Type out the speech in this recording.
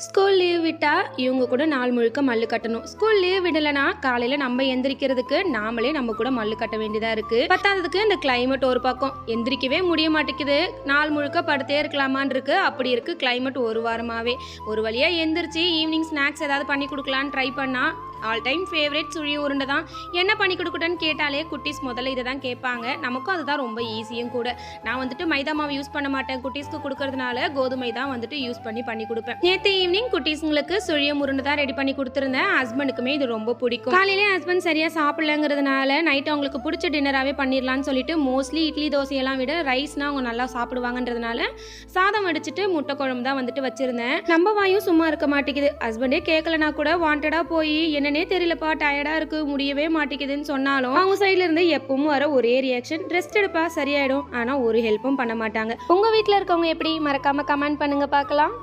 School leave விட்டால் இவங்க கூட நாள் முழுக்க மல்லு கட்டணும். ஸ்கூல் லீவ் விடலைன்னா காலையில் நம்ம எந்திரிக்கிறதுக்கு நாமளே நம்ம கூட மல்லு கட்ட வேண்டியதாக இருக்குது. பத்தாததுக்கு இந்த கிளைமேட் ஒரு பக்கம் எந்திரிக்கவே முடிய மாட்டேங்குது. நாள் முழுக்க படுத்தே இருக்கலாமான் இருக்கு. அப்படி இருக்குது கிளைமேட் ஒரு வாரமாகவே. ஒரு வழியாக எந்திரிச்சு ஈவினிங் ஸ்நாக்ஸ் ஏதாவது பண்ணி கொடுக்கலான்னு ட்ரை பண்ணால் ஆல் டைம் ஃபேவரட் சுழி உருண்டை தான். என்ன பண்ணி கொடுக்கட்டேன்னு கேட்டாலே குட்டீஸ் முதல்ல இதை தான் கேட்பாங்க. நமக்கும் அதுதான் ரொம்ப ஈஸியும் கூட. நான் வந்துட்டு மைதா மாவு யூஸ் பண்ண மாட்டேன். குட்டீஸ்க்கு கொடுக்கறதுனால கோதுமை தான் வந்துட்டு யூஸ் பண்ணி கொடுப்பேன். நேற்று ஈவினிங் குட்டீஸ்ங்களுக்கு சுழிய உருண்டை தான் ரெடி பண்ணி கொடுத்துருந்தேன். ஹஸ்பண்டுக்குமே இது ரொம்ப பிடிக்கும். காலையிலே ஹஸ்பண்ட் சரியாக சாப்பிடலங்கிறதுனால நைட்டு அவங்களுக்கு பிடிச்ச டின்னராகவே பண்ணிடலான்னு சொல்லிட்டு மோஸ்ட்லி இட்லி தோசையெல்லாம் விட ரைஸ்னால் அவங்க நல்லா சாப்பிடுவாங்கன்றதுனால சாதம் அடிச்சுட்டு முட்டை குழம்பு தான் வந்துட்டு வச்சிருந்தேன். நம்ம வாயும் சும்மா இருக்க மாட்டேங்குது. ஹஸ்பண்டே கேட்கலனா கூட வாண்டடாக போய் என்னன்னே தெரியலப்பா டயர்டா இருக்கு முடியவே மாட்டேங்குதுன்னு சொன்னாலும் அவங்க சைட்ல இருந்து எப்பவும் வர ஒரே ரியாக்ஷன் ரெஸ்ட் எடுப்பா சரியாயிடும். ஆனா ஒரு ஹெல்ப்பும் பண்ண மாட்டாங்க. உங்க வீட்டுல இருக்கவங்க எப்படி மறக்காம கமெண்ட் பண்ணுங்க பார்க்கலாம்.